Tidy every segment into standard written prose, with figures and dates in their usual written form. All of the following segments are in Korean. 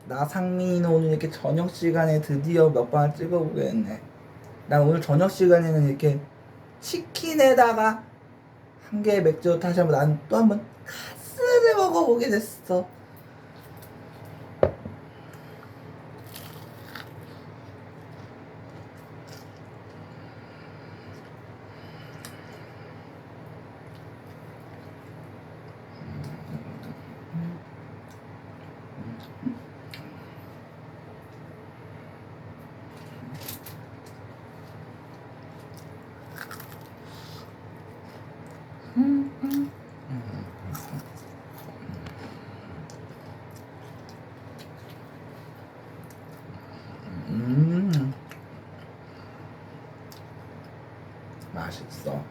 나 상민이는 오늘 이렇게 저녁 시간에 드디어 먹방을 찍어보겠네. 난 오늘 저녁 시간에는 이렇게 치킨에다가 한 개의 맥주 다시 한번 난 또 한번 카스를 먹어보게 됐어. 맛있어.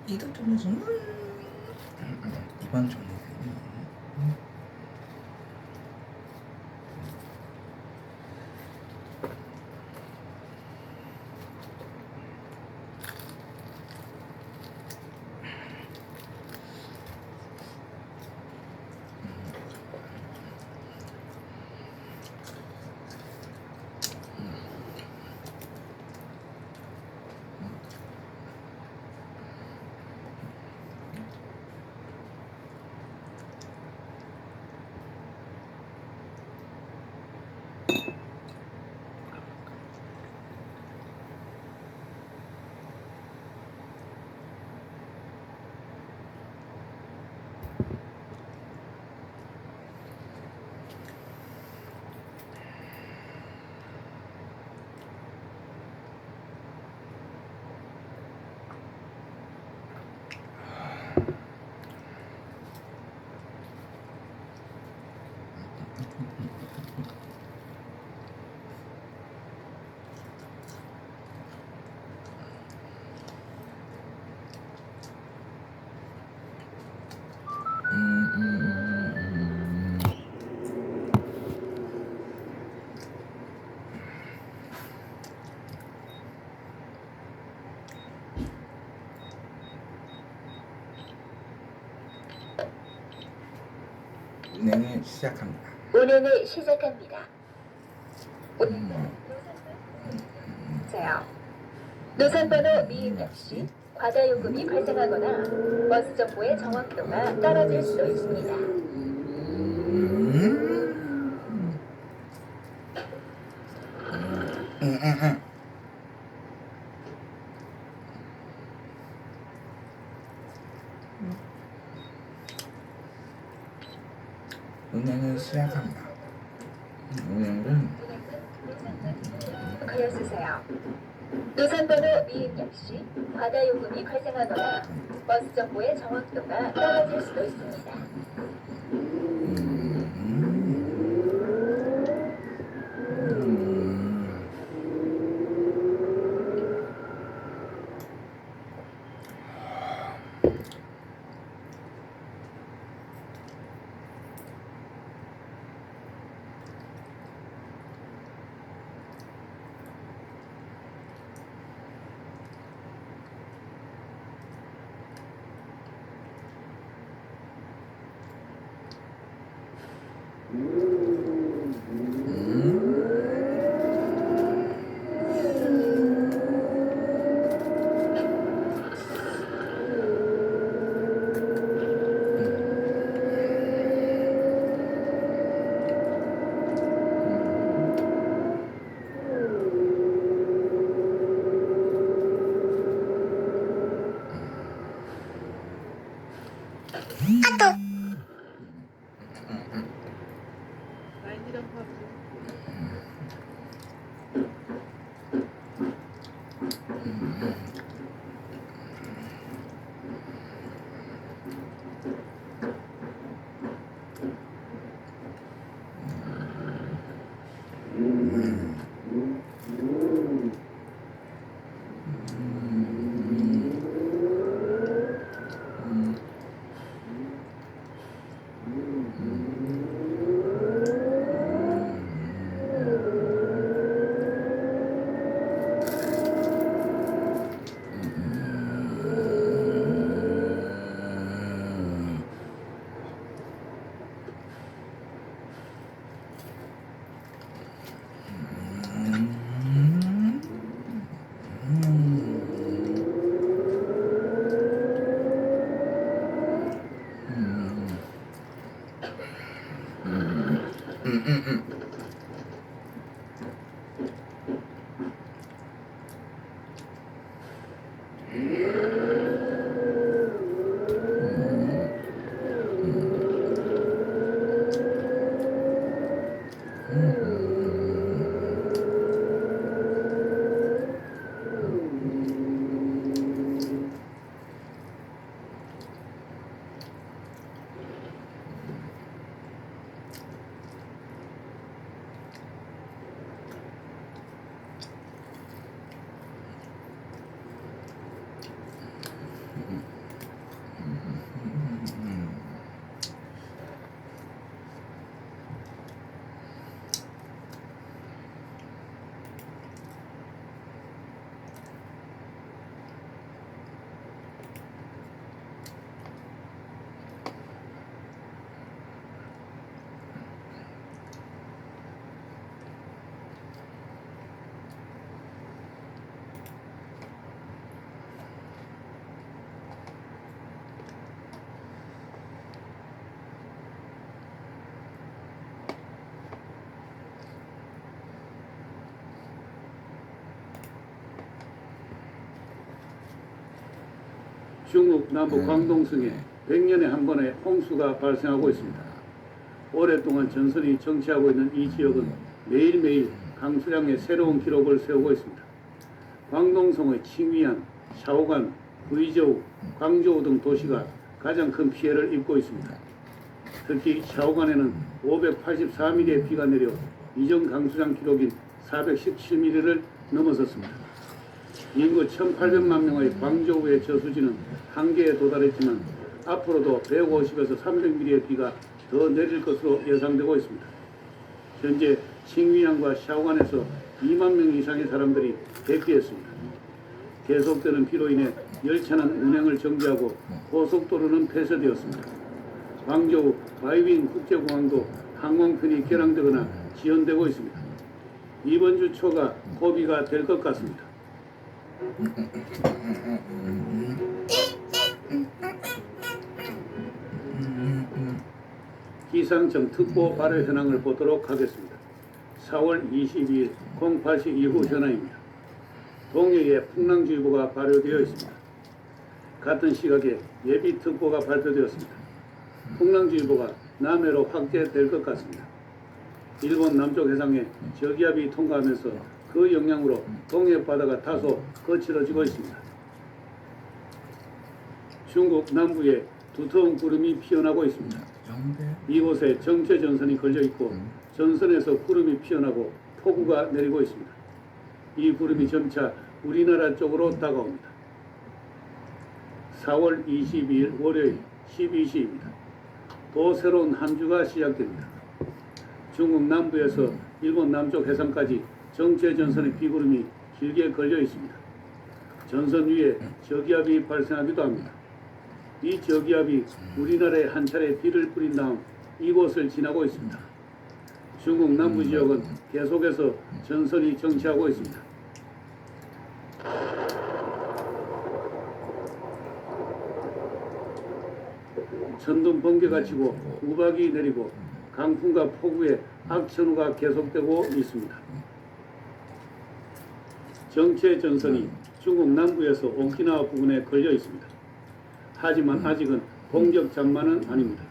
이번 종류는 이번 종류는 운행을 시작합니다. 운행을 시작합니다. 노선번호 미입 역시 과다 요금이 발생하거나 버스 정보의 정확도가 떨어질 수도 있습니다. 운행을 시작합니다. 운행은 그려주세요. 노선번호 미입 역시 과다 요금이 발생하거나 버스 정보의 정확도가 떨어질 수도 있습니다. 중국 남부 광동성에 100년에 한 번의 홍수가 발생하고 있습니다. 오랫동안 전선이 정체하고 있는 이 지역은 매일매일 강수량의 새로운 기록을 세우고 있습니다. 광동성의 칭위안, 샤오간, 구이저우, 광저우 등 도시가 가장 큰 피해를 입고 있습니다. 특히 샤오간에는 584mm의 비가 내려 이전 강수량 기록인 417mm를 넘어섰습니다. 인구 1,800만 명의 광저우의 저수지는 한계에 도달했지만 앞으로도 150에서 300mm의 비가 더 내릴 것으로 예상되고 있습니다. 현재 칭위안과 샤오간에서 2만 명 이상의 사람들이 대피했습니다. 계속되는 비로 인해 열차는 운행을 정지하고 고속도로는 폐쇄되었습니다. 광저우 바이빈 국제공항도 항공편이 결항되거나 지연되고 있습니다. 이번 주 초가 고비가 될 것 같습니다. 기상청 특보 발효 현황을 보도록 하겠습니다. 4월 22일 08시 이후 현황입니다. 동해에 풍랑주의보가 발효되어 있습니다. 같은 시각에 예비특보가 발표되었습니다. 풍랑주의보가 남해로 확대될 것 같습니다. 일본 남쪽 해상에 저기압이 통과하면서 그 영향으로 동해 바다가 다소 거칠어지고 있습니다. 중국 남부에 두터운 구름이 피어나고 있습니다. 이곳에 정체 전선이 걸려 있고 전선에서 구름이 피어나고 폭우가 내리고 있습니다. 이 구름이 점차 우리나라 쪽으로 다가옵니다. 4월 22일 월요일 12시입니다. 또 새로운 한 주가 시작됩니다. 중국 남부에서 일본 남쪽 해상까지 정체 전선의 비구름이 길게 걸려 있습니다. 전선 위에 저기압이 발생하기도 합니다. 이 저기압이 우리나라에 한 차례 비를 뿌린 다음 이곳을 지나고 있습니다. 중국 남부 지역은 계속해서 전선이 정체하고 있습니다. 천둥 번개가 치고 우박이 내리고 강풍과 폭우에 악천후가 계속되고 있습니다. 정체 전선이 중국 남부에서 오키나와 부근에 걸려 있습니다. 하지만 아직은 본격 장마는 아닙니다.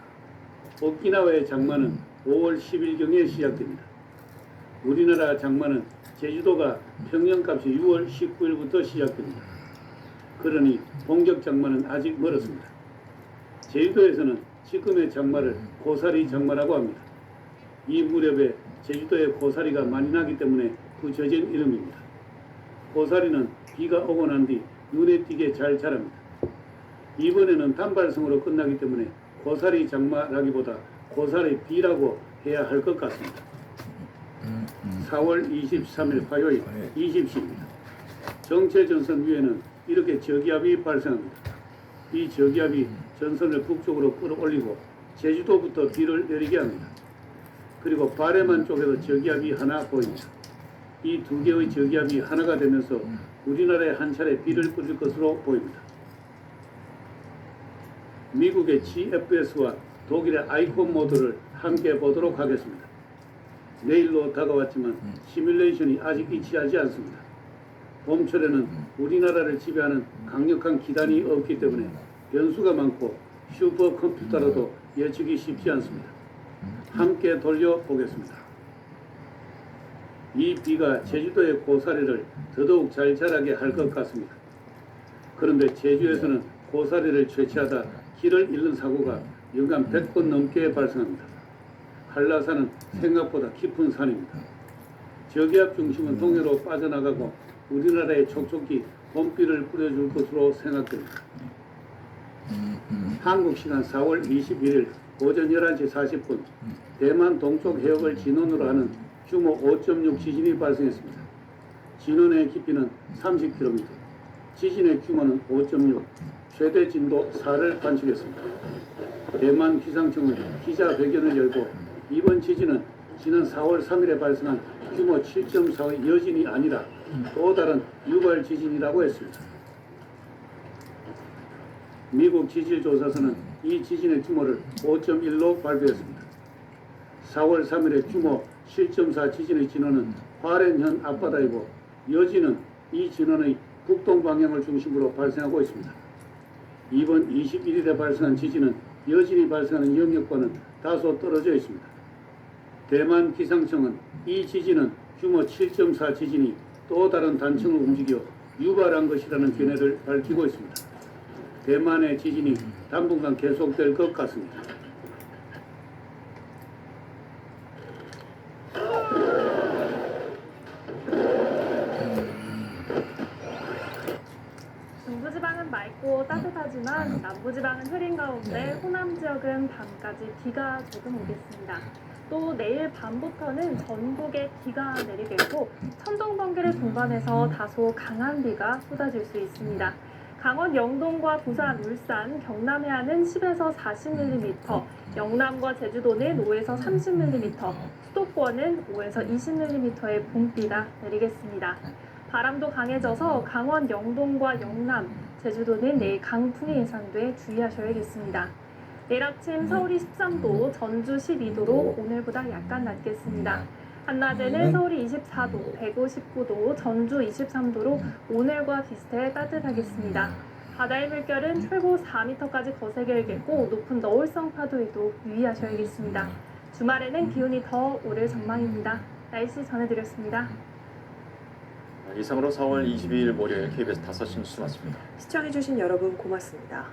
오키나와의 장마는 5월 10일경에 시작됩니다. 우리나라 장마는 제주도가 평년값이 6월 19일부터 시작됩니다. 그러니 본격 장마는 아직 멀었습니다. 제주도에서는 지금의 장마를 고사리 장마라고 합니다. 이 무렵에 제주도에 고사리가 많이 나기 때문에 붙여진 이름입니다. 고사리는 비가 오고 난 뒤 눈에 띄게 잘 자랍니다. 이번에는 단발성으로 끝나기 때문에 고사리 장마라기보다 고사리 비라고 해야 할 것 같습니다. 4월 23일 화요일 20시입니다. 정체 전선 위에는 이렇게 저기압이 발생합니다. 이 저기압이 전선을 북쪽으로 끌어올리고 제주도부터 비를 내리게 합니다. 그리고 바레만 쪽에도 저기압이 하나 보입니다. 이 두 개의 저기압이 하나가 되면서 우리나라에 한 차례 비를 뿌릴 것으로 보입니다. 미국의 GFS와 독일의 아이콘 모드를 함께 보도록 하겠습니다. 내일로 다가왔지만 시뮬레이션이 아직 일치하지 않습니다. 봄철에는 우리나라를 지배하는 강력한 기단이 없기 때문에 변수가 많고 슈퍼컴퓨터라도 예측이 쉽지 않습니다. 함께 돌려보겠습니다. 이 비가 제주도의 고사리를 더더욱 잘 자라게 할 것 같습니다. 그런데 제주에서는 고사리를 채취하다 길을 잃는 사고가 연간 100건 넘게 발생합니다. 한라산은 생각보다 깊은 산입니다. 저기압 중심은 동해로 빠져나가고 우리나라에 촉촉히 봄비를 뿌려줄 것으로 생각됩니다. 한국 시간 4월 21일 오전 11시 40분 대만 동쪽 해역을 진원으로 하는 규모 5.6 지진이 발생했습니다. 진원의 깊이는 30km, 지진의 규모는 5.6, 최대 진도 4를 관측했습니다. 대만 기상청은 기자회견을 열고 이번 지진은 지난 4월 3일에 발생한 규모 7.4의 여진이 아니라 또 다른 유발 지진이라고 했습니다. 미국 지질조사서는 이 지진의 규모를 5.1로 발표했습니다. 4월 3일의 규모 7.4 지진의 진원은 화롄현 앞바다이고, 여진은 이 진원의 북동 방향을 중심으로 발생하고 있습니다. 4월 3일의 규모 7.4 지진의 진원은 화롄현 앞바다이고, 여진은 이 진원의 북동 방향을 중심으로 발생하고 있습니다. 이번 21일에 발생한 지진은 여진이 발생하는 영역과는 다소 떨어져 있습니다. 대만 기상청은 이 지진은 규모 7.4 지진이 또 다른 단층을 움직여 유발한 것이라는 견해를 밝히고 있습니다. 대만의 지진이 당분간 계속될 것 같습니다. 중부지방은 맑고 따뜻하지만 남부지방은 흐린 가운데 호남 지역은 밤까지 비가 조금 오겠습니다. 또 내일 밤부터는 전국에 비가 내리겠고 천둥 번개를 동반해서 다소 강한 비가 쏟아질 수 있습니다. 강원 영동과 부산, 울산, 경남 해안은 10에서 40mm, 영남과 제주도는 5에서 30mm, 수도권은 5에서 20mm의 봄비가 내리겠습니다. 바람도 강해져서 강원 영동과 영남, 제주도는 내일 강풍이 예상돼 주의하셔야겠습니다. 내일 아침 서울이 13도, 전주 12도로 오늘보다 약간 낮겠습니다. 한낮에는 서울이 24도, 대구 19도, 전주 23도로 오늘과 비슷해 따뜻하겠습니다. 바다의 물결은 최고 4m까지 거세게 일겠고 높은 너울성 파도에도 유의하셔야겠습니다. 주말에는 기온이 더 오를 전망입니다. 날씨 전해드렸습니다. 이상으로 4월 22일 월요일 KBS 5시 뉴스 마칩니다. 시청해주신 여러분 고맙습니다.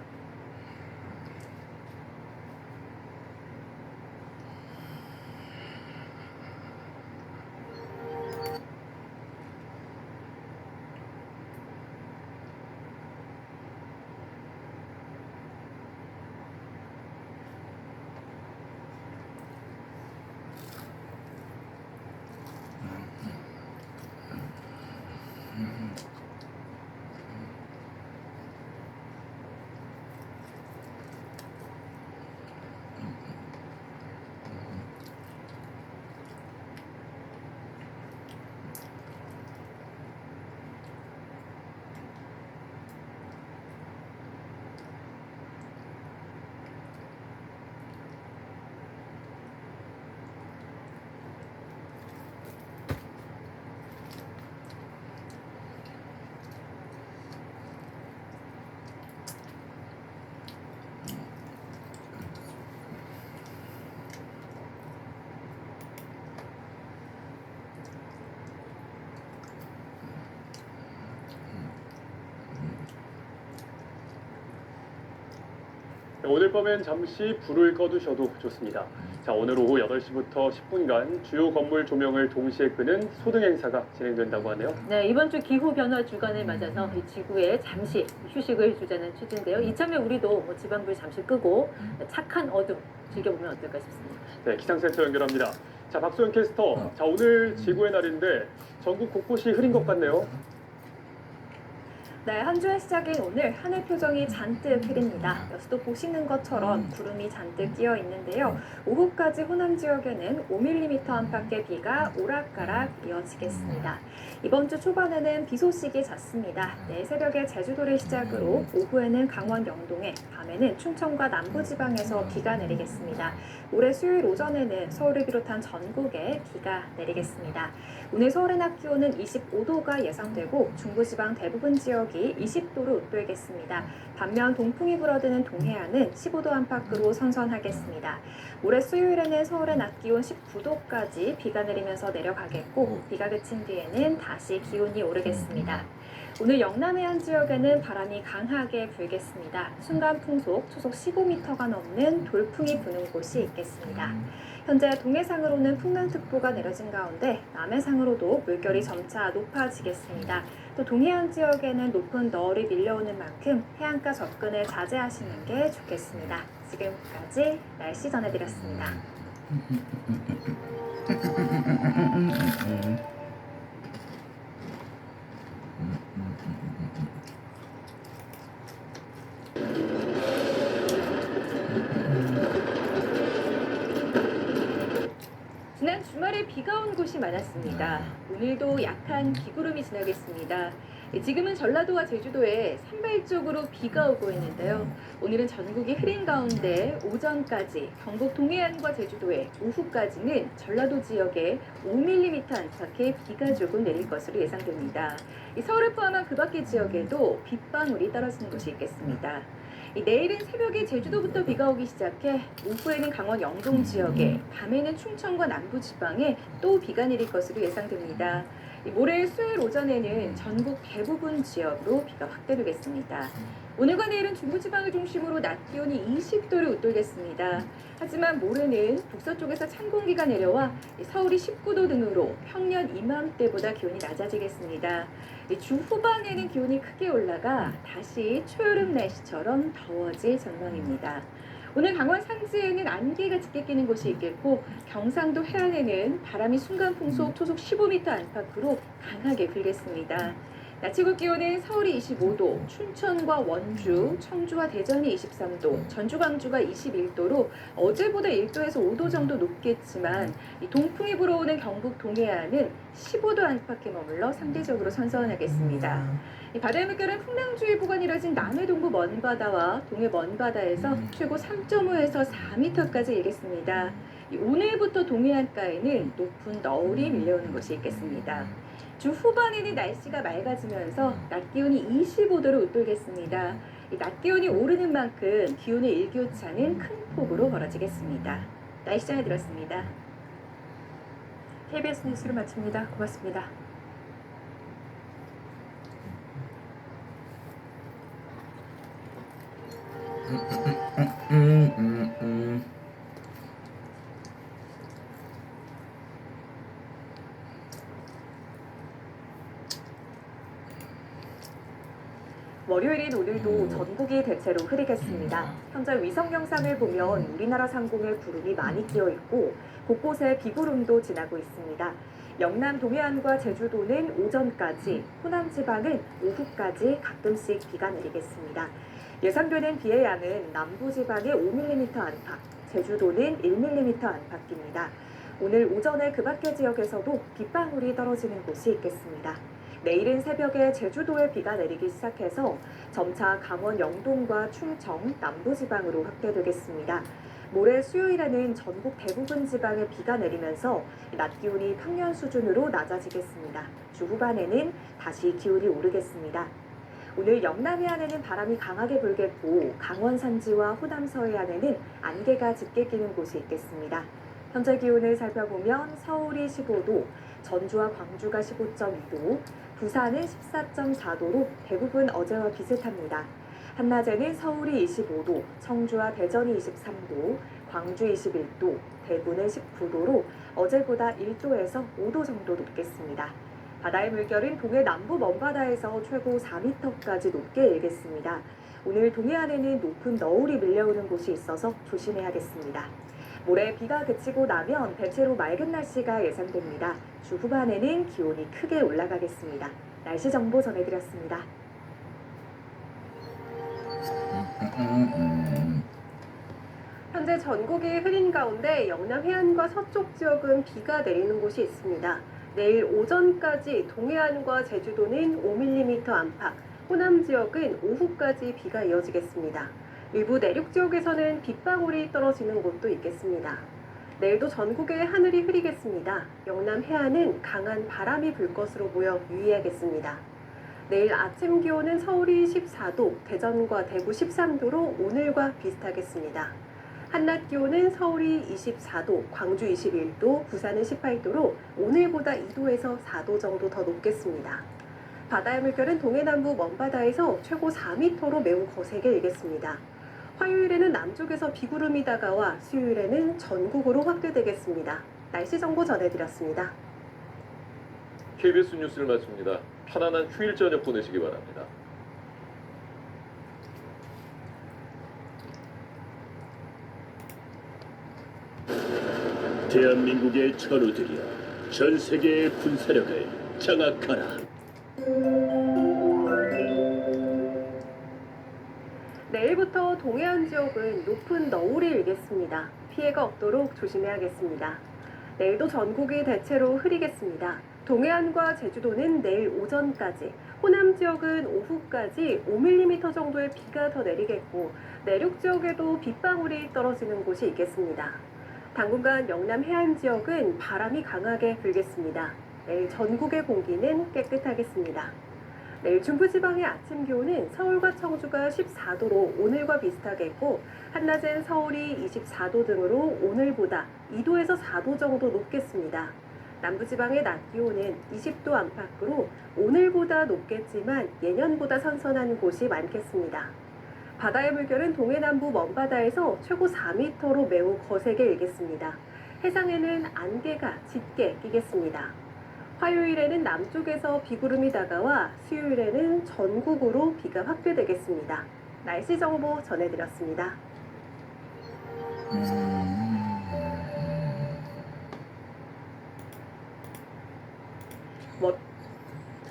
오늘 밤엔 잠시 불을 꺼두셔도 좋습니다. 자, 오늘 오후 8시부터 10분간 주요 건물 조명을 동시에 끄는 소등 행사가 진행된다고 하네요. 네, 이번 주 기후변화 주간을 맞아서 이 지구에 잠시 휴식을 주자는 취지인데요. 이참에 우리도 뭐 집안불 잠시 끄고 착한 어둠 즐겨보면 어떨까 싶습니다. 네, 기상센터 연결합니다. 자, 박소영 캐스터. 자, 오늘 지구의 날인데 전국 곳곳이 흐린 것 같네요. 네, 한 주의 시작인 오늘 하늘 표정이 잔뜩 흐립니다. 여수도 보시는 것처럼 구름이 잔뜩 끼어 있는데요. 오후까지 호남 지역에는 5mm 안팎의 비가 오락가락 이어지겠습니다. 이번 주 초반에는 비 소식이 잦습니다. 내일 새벽에 제주도를 시작으로 오후에는 강원 영동에, 밤에는 충청과 남부지방에서 비가 내리겠습니다. 올해 수요일 오전에는 서울을 비롯한 전국에 비가 내리겠습니다. 오늘 서울의 낮 기온은 25도가 예상되고 중부지방 대부분 지역이 20도로 웃돌겠습니다. 반면 동풍이 불어드는 동해안은 15도 안팎으로 선선하겠습니다. 올해 수요일에는 서울의 낮 기온 19도까지 비가 내리면서 내려가겠고 비가 그친 뒤에는 다시 기온이 오르겠습니다. 오늘 영남 해안 지역에는 바람이 강하게 불겠습니다. 순간 풍속 초속 15m가 넘는 돌풍이 부는 곳이 있겠습니다. 현재 동해상으로는 풍랑특보가 내려진 가운데 남해상으로도 물결이 점차 높아지겠습니다. 또 동해안 지역에는 높은 너울이 밀려오는 만큼 해안가 접근을 자제하시는 게 좋겠습니다. 지금까지 날씨 전해드렸습니다. 지난 주말에 비가 온 곳이 많았습니다. 오늘도 약한 비구름이 지나겠습니다. 지금은 전라도와 제주도에 산발적으로 비가 오고 있는데요. 오늘은 전국이 흐린 가운데 오전까지 경북 동해안과 제주도에, 오후까지는 전라도 지역에 5mm 안팎의 비가 조금 내릴 것으로 예상됩니다. 서울을 포함한 그 밖의 지역에도 빗방울이 떨어지는 곳이 있겠습니다. 내일은 새벽에 제주도부터 비가 오기 시작해 오후에는 강원 영동 지역에, 밤에는 충청과 남부지방에 또 비가 내릴 것으로 예상됩니다. 모레 수요일 오전에는 전국 대부분 지역으로 비가 확대되겠습니다. 오늘과 내일은 중부지방을 중심으로 낮 기온이 20도를 웃돌겠습니다. 하지만 모레는 북서쪽에서 찬 공기가 내려와 서울이 19도 등으로 평년 이맘때보다 기온이 낮아지겠습니다. 주 후반에는 기온이 크게 올라가 다시 초여름 날씨처럼 더워질 전망입니다. 오늘 강원 산지에는 안개가 짙게 끼는 곳이 있겠고, 경상도 해안에는 바람이 순간 풍속 초속 15m 안팎으로 강하게 불겠습니다. 낮 최고 기온은 서울이 25도, 춘천과 원주, 청주와 대전이 23도, 전주, 광주가 21도로 어제보다 1도에서 5도 정도 높겠지만, 이 동풍이 불어오는 경북 동해안은 15도 안팎에 머물러 상대적으로 선선하겠습니다. 이 바다의 물결은 풍랑주의보가 내려진 남해 동부 먼바다와 동해 먼바다에서 최고 3.5에서 4m까지 일겠습니다. 오늘부터 동해안가에는 높은 너울이 밀려오는 곳이 있겠습니다. 주 후반에는 날씨가 맑아지면서 낮 기온이 25도를 웃돌겠습니다. 낮 기온이 오르는 만큼 기온의 일교차는 큰 폭으로 벌어지겠습니다. 날씨 전해드렸습니다. KBS 뉴스를 마칩니다. 고맙습니다. 월요일인 오늘도 전국이 대체로 흐리겠습니다. 현재 위성 영상을 보면 우리나라 상공에 구름이 많이 끼어 있고 곳곳에 비구름도 지나고 있습니다. 영남 동해안과 제주도는 오전까지, 호남 지방은 오후까지 가끔씩 비가 내리겠습니다. 예상되는 비의 양은 남부 지방에 5mm 안팎, 제주도는 1mm 안팎입니다. 오늘 오전에 그 밖의 지역에서도 빗방울이 떨어지는 곳이 있겠습니다. 내일은 새벽에 제주도에 비가 내리기 시작해서 점차 강원 영동과 충청, 남부지방으로 확대되겠습니다. 모레 수요일에는 전국 대부분 지방에 비가 내리면서 낮 기온이 평년 수준으로 낮아지겠습니다. 주 후반에는 다시 기온이 오르겠습니다. 오늘 영남 해안에는 바람이 강하게 불겠고, 강원 산지와 호남 서해안에는 안개가 짙게 끼는 곳이 있겠습니다. 현재 기온을 살펴보면 서울이 15도, 전주와 광주가 15.2도, 부산은 14.4도로 대부분 어제와 비슷합니다. 한낮에는 서울이 25도, 청주와 대전이 23도, 광주 21도, 대구는 19도로 어제보다 1도에서 5도 정도 높겠습니다. 바다의 물결은 동해 남부 먼바다에서 최고 4m까지 높게 일겠습니다. 오늘 동해안에는 높은 너울이 밀려오는 곳이 있어서 조심해야겠습니다. 모레 비가 그치고 나면 대체로 맑은 날씨가 예상됩니다. 주 후반에는 기온이 크게 올라가겠습니다. 날씨 정보 전해드렸습니다. 현재 전국이 흐린 가운데 영남 해안과 서쪽 지역은 비가 내리는 곳이 있습니다. 내일 오전까지 동해안과 제주도는 5mm 안팎, 호남 지역은 오후까지 비가 이어지겠습니다. 일부 내륙 지역에서는 빗방울이 떨어지는 곳도 있겠습니다. 내일도 전국의 하늘이 흐리겠습니다. 영남 해안은 강한 바람이 불 것으로 보여 유의하겠습니다. 내일 아침 기온은 서울이 14도, 대전과 대구 13도로 오늘과 비슷하겠습니다. 한낮 기온은 서울이 24도, 광주 21도, 부산은 18도로 오늘보다 2도에서 4도 정도 더 높겠습니다. 바다의 물결은 동해남부 먼바다에서 최고 4m로 매우 거세게 일겠습니다. 화요일에는 남쪽에서 비구름이 다가와 수요일에는 전국으로 확대되겠습니다. 날씨 정보 전해드렸습니다. KBS 뉴스를 마칩니다. 편안한 휴일 저녁 보내시기 바랍니다. 대한민국의 전우들이여, 전 세계의 군사력을 장악하라. 내일부터 동해안 지역은 높은 너울이 일겠습니다. 피해가 없도록 조심해야겠습니다. 내일도 전국이 대체로 흐리겠습니다. 동해안과 제주도는 내일 오전까지, 호남 지역은 오후까지 5mm 정도의 비가 더 내리겠고, 내륙 지역에도 빗방울이 떨어지는 곳이 있겠습니다. 당분간 영남 해안 지역은 바람이 강하게 불겠습니다. 내일 전국의 공기는 깨끗하겠습니다. 내일 중부지방의 아침 기온은 서울과 청주가 14도로 오늘과 비슷하겠고 한낮엔 서울이 24도 등으로 오늘보다 2도에서 4도 정도 높겠습니다. 남부지방의 낮 기온은 20도 안팎으로 오늘보다 높겠지만 예년보다 선선한 곳이 많겠습니다. 바다의 물결은 동해남부 먼바다에서 최고 4m로 매우 거세게 일겠습니다. 해상에는 안개가 짙게 끼겠습니다. 화요일에는 남쪽에서 비구름이 다가와 수요일에는 전국으로 비가 확대되겠습니다. 날씨 정보 전해드렸습니다.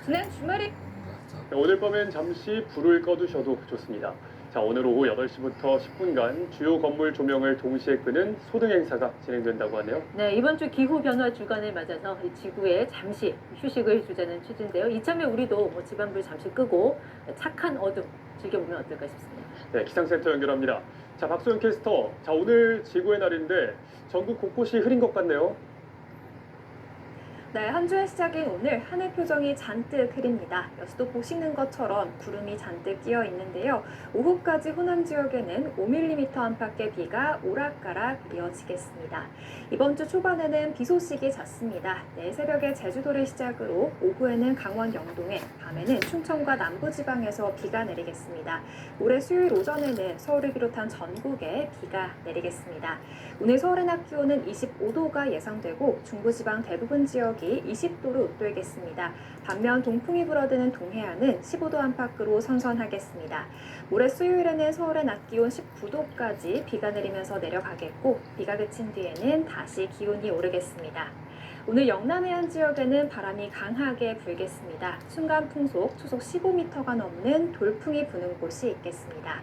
지난 주말에 오늘 밤엔 잠시 불을 꺼두셔도 좋습니다. 자, 오늘 오후 8시부터 10분간 주요 건물 조명을 동시에 끄는 소등 행사가 진행된다고 하네요. 네, 이번 주 기후 변화 주간을 맞아서 이 지구에 잠시 휴식을 주자는 취지인데요. 이참에 우리도 집안불 잠시 끄고 착한 어둠 즐겨보면 어떨까 싶습니다. 네, 기상센터 연결합니다. 자, 박소영 캐스터. 자, 오늘 지구의 날인데 전국 곳곳이 흐린 것 같네요. 네, 한 주의 시작인 오늘 하늘 표정이 잔뜩 흐립니다. 여수도 보시는 것처럼 구름이 잔뜩 끼어 있는데요. 오후까지 호남 지역에는 5mm 안팎의 비가 오락가락 이어지겠습니다. 이번 주 초반에는 비 소식이 잦습니다. 내일 새벽에 제주도를 시작으로 오후에는 강원 영동에, 밤에는 충청과 남부지방에서 비가 내리겠습니다. 올해 수요일 오전에는 서울을 비롯한 전국에 비가 내리겠습니다. 오늘 서울의 낮 기온은 25도가 예상되고 중부지방 대부분 지역이 20도로 웃돌겠습니다. 반면 동풍이 불어드는 동해안은 15도 안팎으로 선선하겠습니다. 모레 수요일에는 서울의 낮 기온 19도까지 비가 내리면서 내려가겠고 비가 그친 뒤에는 다시 기온이 오르겠습니다. 오늘 영남 해안 지역에는 바람이 강하게 불겠습니다. 순간 풍속 초속 15m가 넘는 돌풍이 부는 곳이 있겠습니다.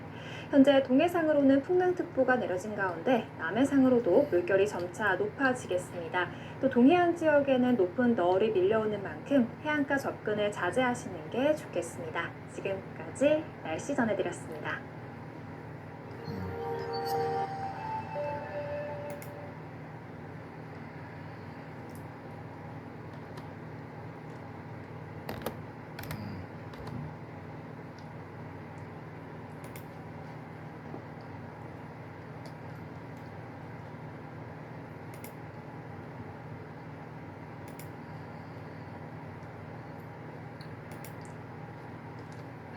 현재 동해상으로는 풍랑특보가 내려진 가운데 남해상으로도 물결이 점차 높아지겠습니다. 또 동해안 지역에는 높은 너울이 밀려오는 만큼 해안가 접근을 자제하시는 게 좋겠습니다. 지금까지 날씨 전해드렸습니다.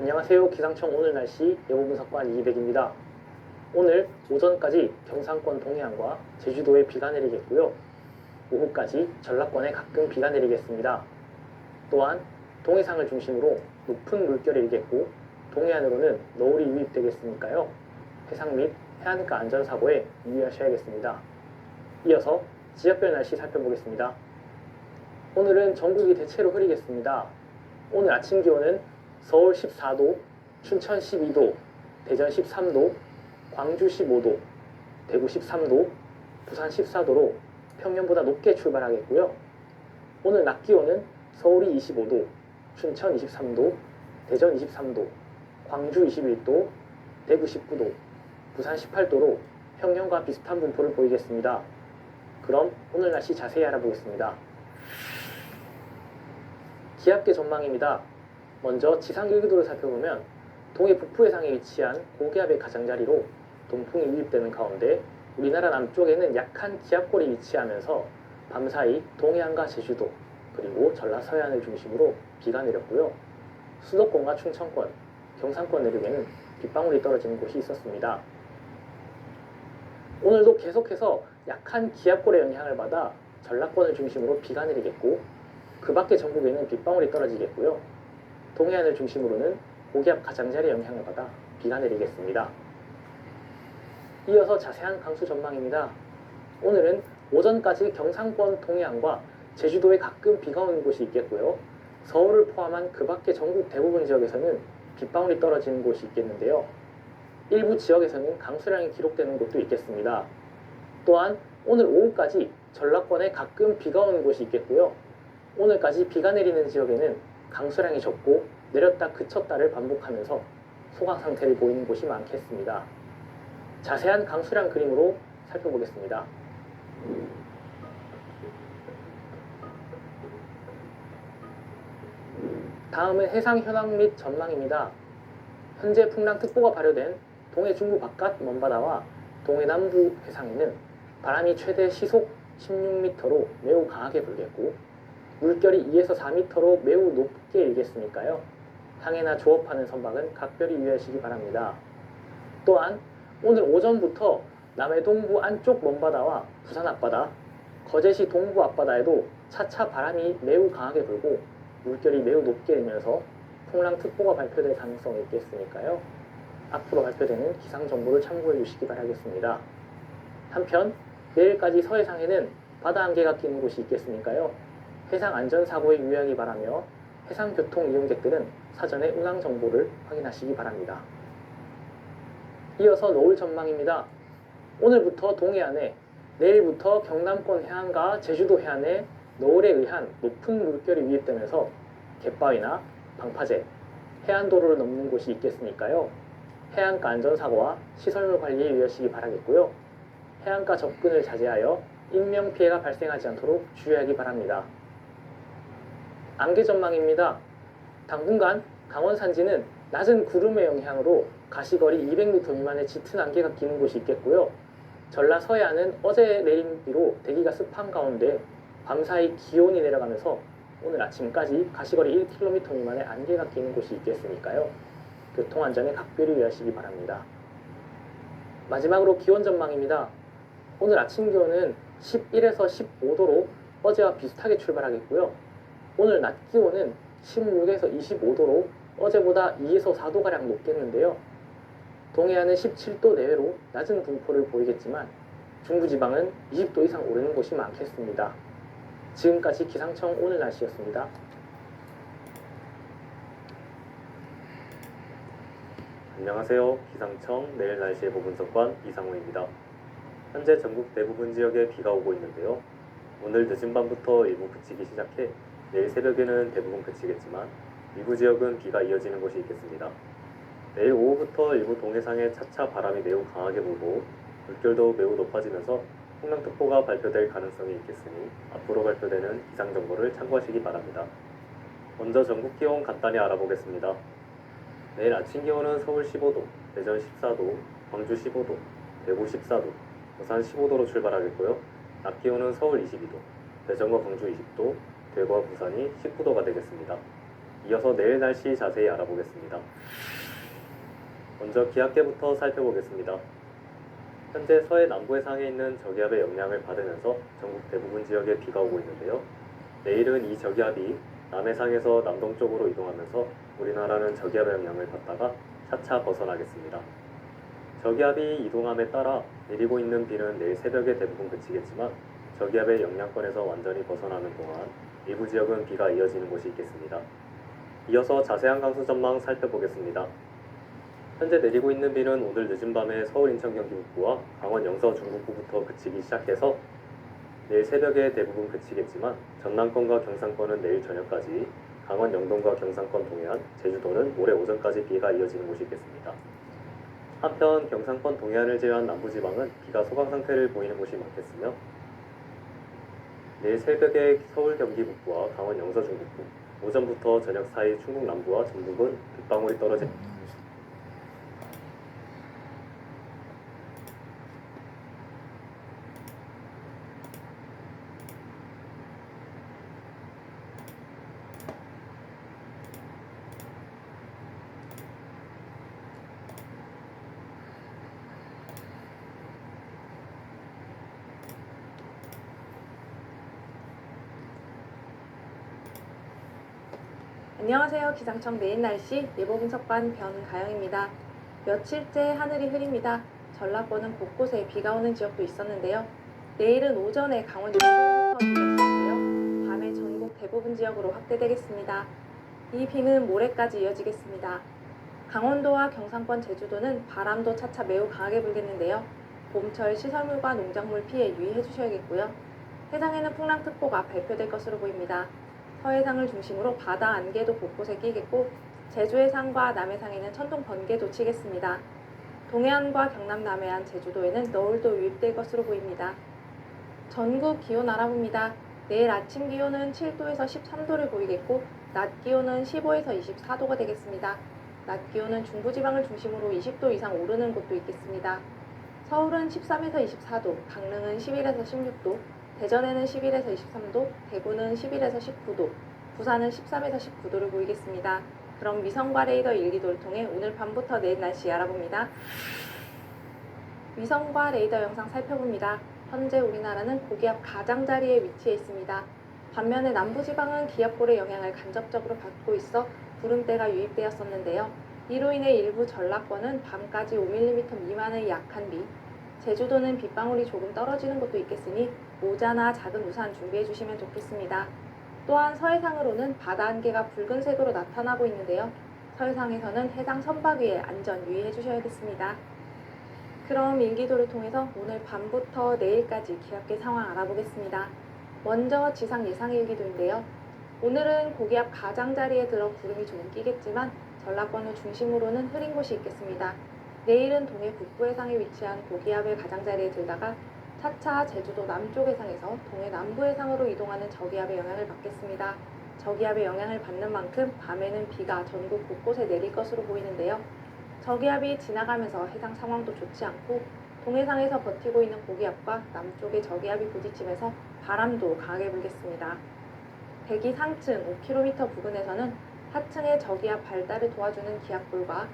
안녕하세요. 기상청 오늘 날씨 예보분석관 이기백입니다. 오늘 오전까지 경상권 동해안과 제주도에 비가 내리겠고요. 오후까지 전라권에 가끔 비가 내리겠습니다. 또한 동해상을 중심으로 높은 물결이 일겠고 동해안으로는 너울이 유입되겠으니까요. 해상 및 해안가 안전사고에 유의하셔야겠습니다. 이어서 지역별 날씨 살펴보겠습니다. 오늘은 전국이 대체로 흐리겠습니다. 오늘 아침 기온은 서울 14도, 춘천 12도, 대전 13도, 광주 15도, 대구 13도, 부산 14도로 평년보다 높게 출발하겠고요. 오늘 낮 기온은 서울이 25도, 춘천 23도, 대전 23도, 광주 21도, 대구 19도, 부산 18도로 평년과 비슷한 분포를 보이겠습니다. 그럼 오늘 날씨 자세히 알아보겠습니다. 기압계 전망입니다. 먼저 지상 일기도를 살펴보면 동해 북부 해상에 위치한 고기압의 가장자리로 동풍이 유입되는 가운데 우리나라 남쪽에는 약한 기압골이 위치하면서 밤사이 동해안과 제주도 그리고 전라 서해안을 중심으로 비가 내렸고요. 수도권과 충청권, 경상권 내륙에는 빗방울이 떨어지는 곳이 있었습니다. 오늘도 계속해서 약한 기압골의 영향을 받아 전라권을 중심으로 비가 내리겠고 그 밖의 전국에는 빗방울이 떨어지겠고요. 동해안을 중심으로는 고기압 가장자리 영향을 받아 비가 내리겠습니다. 이어서 자세한 강수 전망입니다. 오늘은 오전까지 경상권 동해안과 제주도에 가끔 비가 오는 곳이 있겠고요. 서울을 포함한 그 밖의 전국 대부분 지역에서는 빗방울이 떨어지는 곳이 있겠는데요. 일부 지역에서는 강수량이 기록되는 곳도 있겠습니다. 또한 오늘 오후까지 전라권에 가끔 비가 오는 곳이 있겠고요. 오늘까지 비가 내리는 지역에는 강수량이 적고 내렸다 그쳤다를 반복하면서 소강 상태를 보이는 곳이 많겠습니다. 자세한 강수량 그림으로 살펴보겠습니다. 다음은 해상 현황 및 전망입니다. 현재 풍랑특보가 발효된 동해 중부 바깥 먼바다와 동해 남부 해상에는 바람이 최대 시속 16m로 매우 강하게 불겠고 물결이 2에서 4m로 매우 높게 일겠으니까요. 항해나 조업하는 선박은 각별히 유의하시기 바랍니다. 또한 오늘 오전부터 남해 동부 안쪽 먼바다와 부산 앞바다, 거제시 동부 앞바다에도 차차 바람이 매우 강하게 불고 물결이 매우 높게 일면서 풍랑특보가 발표될 가능성이 있겠으니까요. 앞으로 발표되는 기상정보를 참고해 주시기 바라겠습니다. 한편 내일까지 서해상에는 바다 안개가 끼는 곳이 있겠으니까요. 해상 안전사고에 유의하기 바라며 해상교통 이용객들은 사전에 운항 정보를 확인하시기 바랍니다. 이어서 노을 전망입니다. 오늘부터 동해안에, 내일부터 경남권 해안과 제주도 해안에 노을에 의한 높은 물결이 유입되면서 갯바위나 방파제, 해안도로를 넘는 곳이 있겠으니까요. 해안가 안전사고와 시설물 관리에 유의하시기 바라겠고요. 해안가 접근을 자제하여 인명피해가 발생하지 않도록 주의하기 바랍니다. 안개 전망입니다. 당분간 강원 산지는 낮은 구름의 영향으로 가시거리 200m 미만의 짙은 안개가 끼는 곳이 있겠고요. 전라 서해안은 어제 내린 비로 대기가 습한 가운데 밤사이 기온이 내려가면서 오늘 아침까지 가시거리 1km 미만의 안개가 끼는 곳이 있겠으니까요. 교통안전에 각별히 유의하시기 바랍니다. 마지막으로 기온 전망입니다. 오늘 아침 기온은 11에서 15도로 어제와 비슷하게 출발하겠고요. 오늘 낮 기온은 16에서 25도로 어제보다 2에서 4도가량 높겠는데요. 동해안은 17도 내외로 낮은 분포를 보이겠지만 중부지방은 20도 이상 오르는 곳이 많겠습니다. 지금까지 기상청 오늘 날씨였습니다. 안녕하세요. 기상청 내일 날씨 예보 분석관 이상우입니다. 현재 전국 대부분 지역에 비가 오고 있는데요. 오늘 늦은 밤부터 일부 그치기 시작해 내일 새벽에는 대부분 그치겠지만 일부 지역은 비가 이어지는 곳이 있겠습니다. 내일 오후부터 일부 동해상에 차차 바람이 매우 강하게 불고 물결도 매우 높아지면서 풍랑특보가 발표될 가능성이 있겠으니 앞으로 발표되는 기상정보를 참고하시기 바랍니다. 먼저 전국 기온 간단히 알아보겠습니다. 내일 아침 기온은 서울 15도, 대전 14도, 광주 15도, 대구 14도, 부산 15도로 출발하겠고요. 낮 기온은 서울 22도, 대전과 광주 20도, 대구와 부산이 19도가 되겠습니다. 이어서 내일 날씨 자세히 알아보겠습니다. 먼저 기압계부터 살펴보겠습니다. 현재 서해 남부 해상에 있는 저기압의 영향을 받으면서 전국 대부분 지역에 비가 오고 있는데요. 내일은 이 저기압이 남해상에서 남동쪽으로 이동하면서 우리나라는 저기압의 영향을 받다가 차차 벗어나겠습니다. 저기압이 이동함에 따라 내리고 있는 비는 내일 새벽에 대부분 그치겠지만 저기압의 영향권에서 완전히 벗어나는 동안 일부 지역은 비가 이어지는 곳이 있겠습니다. 이어서 자세한 강수 전망 살펴보겠습니다. 현재 내리고 있는 비는 오늘 늦은 밤에 서울, 인천, 경기 북부와 강원, 영서, 중북부부터 그치기 시작해서 내일 새벽에 대부분 그치겠지만 전남권과 경상권은 내일 저녁까지, 강원, 영동과 경상권 동해안, 제주도는 모레 오전까지 비가 이어지는 곳이 있겠습니다. 한편 경상권 동해안을 제외한 남부지방은 비가 소강 상태를 보이는 곳이 많겠으며 내일 새벽에 서울, 경기 북부와 강원, 영서, 중북부, 오전부터 저녁 사이 충북 남부와 전북은 빗방울이 떨어집니다. 안녕하세요. 기상청 내일 날씨 예보 분석관 변가영입니다. 며칠째 하늘이 흐립니다. 전라권은 곳곳에 비가 오는 지역도 있었는데요. 내일은 오전에 강원 영동부터 비가 시작되어 밤에 전국 대부분 지역으로 확대되겠습니다. 이 비는 모레까지 이어지겠습니다. 강원도와 경상권, 제주도는 바람도 차차 매우 강하게 불겠는데요. 봄철 시설물과 농작물 피해 유의해 주셔야겠고요. 해상에는 풍랑특보가 발표될 것으로 보입니다. 서해상을 중심으로 바다 안개도 곳곳에 끼겠고 제주 해상과 남해상에는 천둥 번개도 치겠습니다. 동해안과 경남 남해안, 제주도에는 너울도 유입될 것으로 보입니다. 전국 기온 알아봅니다. 내일 아침 기온은 7도에서 13도를 보이겠고 낮 기온은 15에서 24도가 되겠습니다. 낮 기온은 중부지방을 중심으로 20도 이상 오르는 곳도 있겠습니다. 서울은 13에서 24도, 강릉은 11에서 16도, 대전에는 11에서 23도, 대구는 11에서 19도, 부산은 13에서 19도를 보이겠습니다. 그럼 위성과 레이더 일기도를 통해 오늘 밤부터 내일 날씨 알아봅니다. 위성과 레이더 영상 살펴봅니다. 현재 우리나라는 고기압 가장자리에 위치해 있습니다. 반면에 남부지방은 기압골의 영향을 간접적으로 받고 있어 구름대가 유입되었었는데요. 이로 인해 일부 전라권은 밤까지 5mm 미만의 약한 비, 제주도는 빗방울이 조금 떨어지는 곳도 있겠으니 모자나 작은 우산 준비해 주시면 좋겠습니다. 또한 서해상으로는 바다 안개가 붉은색으로 나타나고 있는데요. 서해상에서는 해상 선박 위에 안전 유의해 주셔야겠습니다. 그럼 일기도를 통해서 오늘 밤부터 내일까지 기압계 상황 알아보겠습니다. 먼저 지상 예상 일기도인데요. 오늘은 고기압 가장자리에 들어 구름이 좀 끼겠지만 전라권을 중심으로는 흐린 곳이 있겠습니다. 내일은 동해 북부 해상에 위치한 고기압의 가장자리에 들다가 차차 제주도 남쪽 해상에서 동해 남부 해상으로 이동하는 저기압의 영향을 받겠습니다. 저기압의 영향을 받는 만큼 밤에는 비가 전국 곳곳에 내릴 것으로 보이는데요. 저기압이 지나가면서 해상 상황도 좋지 않고 동해상에서 버티고 있는 고기압과 남쪽의 저기압이 부딪히면서 바람도 강하게 불겠습니다. 대기 상층 5km 부근에서는 하층의 저기압 발달을 도와주는 기압골과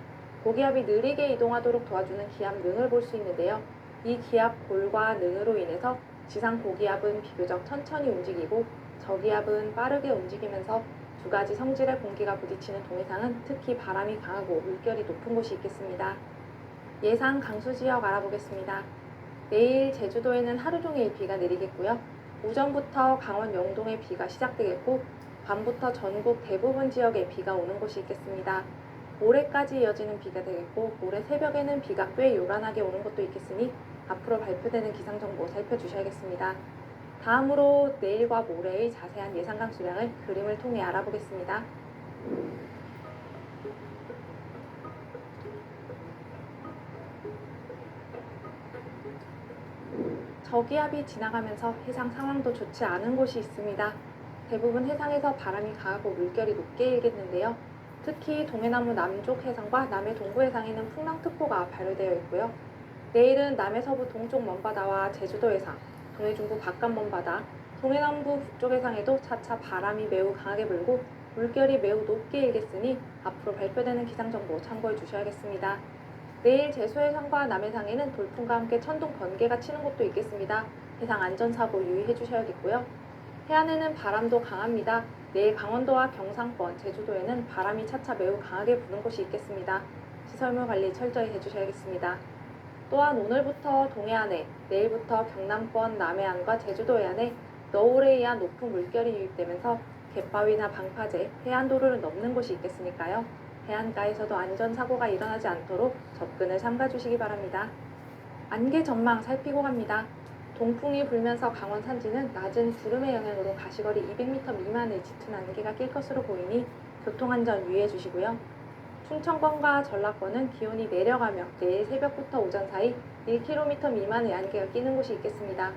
고기압이 느리게 이동하도록 도와주는 기압능을 볼 수 있는데요. 이 기압골과 능으로 인해서 지상 고기압은 비교적 천천히 움직이고 저기압은 빠르게 움직이면서 두 가지 성질의 공기가 부딪히는 동해상은 특히 바람이 강하고 물결이 높은 곳이 있겠습니다. 예상 강수 지역 알아보겠습니다. 내일 제주도에는 하루 종일 비가 내리겠고요. 오전부터 강원 영동에 비가 시작되겠고 밤부터 전국 대부분 지역에 비가 오는 곳이 있겠습니다. 모레까지 이어지는 비가 되겠고 모레 새벽에는 비가 꽤 요란하게 오는 곳도 있겠으니 앞으로 발표되는 기상정보 살펴주셔야겠습니다. 다음으로 내일과 모레의 자세한 예상 강수량을 그림을 통해 알아보겠습니다. 저기압이 지나가면서 해상 상황도 좋지 않은 곳이 있습니다. 대부분 해상에서 바람이 강하고 물결이 높게 일겠는데요. 특히 동해남부 남쪽 해상과 남해 동부 해상에는 풍랑특보가 발효되어 있고요. 내일은 남해 서부 동쪽 먼바다와 제주도 해상, 동해 중부 바깥 먼바다, 동해남부 북쪽 해상에도 차차 바람이 매우 강하게 불고 물결이 매우 높게 일겠으니 앞으로 발표되는 기상정보 참고해 주셔야겠습니다. 내일 제수해상과 남해상에는 돌풍과 함께 천둥 번개가 치는 곳도 있겠습니다. 해상 안전사고 유의해 주셔야겠고요. 해안에는 바람도 강합니다. 내일 강원도와 경상권, 제주도에는 바람이 차차 매우 강하게 부는 곳이 있겠습니다. 시설물 관리 철저히 해주셔야겠습니다. 또한 오늘부터 동해안에, 내일부터 경남권 남해안과 제주도 해안에 너울에 의한 높은 물결이 유입되면서 갯바위나 방파제, 해안도로를 넘는 곳이 있겠으니까요. 해안가에서도 안전사고가 일어나지 않도록 접근을 삼가주시기 바랍니다. 안개 전망 살피고 갑니다. 동풍이 불면서 강원 산지는 낮은 구름의 영향으로 가시거리 200m 미만의 짙은 안개가 낄 것으로 보이니 교통안전 유의해 주시고요. 충청권과 전라권은 기온이 내려가며 내일 새벽부터 오전 사이 1km 미만의 안개가 끼는 곳이 있겠습니다.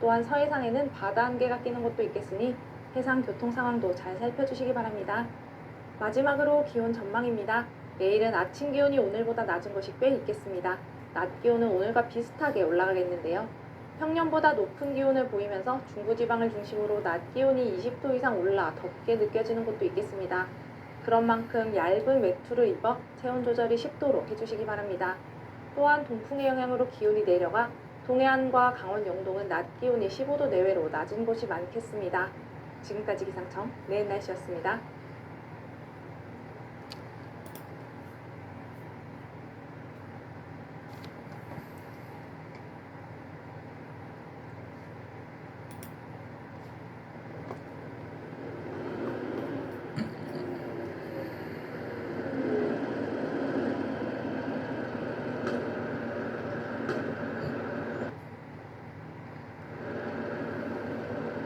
또한 서해상에는 바다 안개가 끼는 곳도 있겠으니 해상 교통 상황도 잘 살펴주시기 바랍니다. 마지막으로 기온 전망입니다. 내일은 아침 기온이 오늘보다 낮은 곳이 꽤 있겠습니다. 낮 기온은 오늘과 비슷하게 올라가겠는데요. 평년보다 높은 기온을 보이면서 중부지방을 중심으로 낮 기온이 20도 이상 올라 덥게 느껴지는 곳도 있겠습니다. 그런 만큼 얇은 외투를 입어 체온 조절이 10도로 해주시기 바랍니다. 또한 동풍의 영향으로 기온이 내려가 동해안과 강원 영동은 낮 기온이 15도 내외로 낮은 곳이 많겠습니다. 지금까지 기상청 내일 날씨였습니다.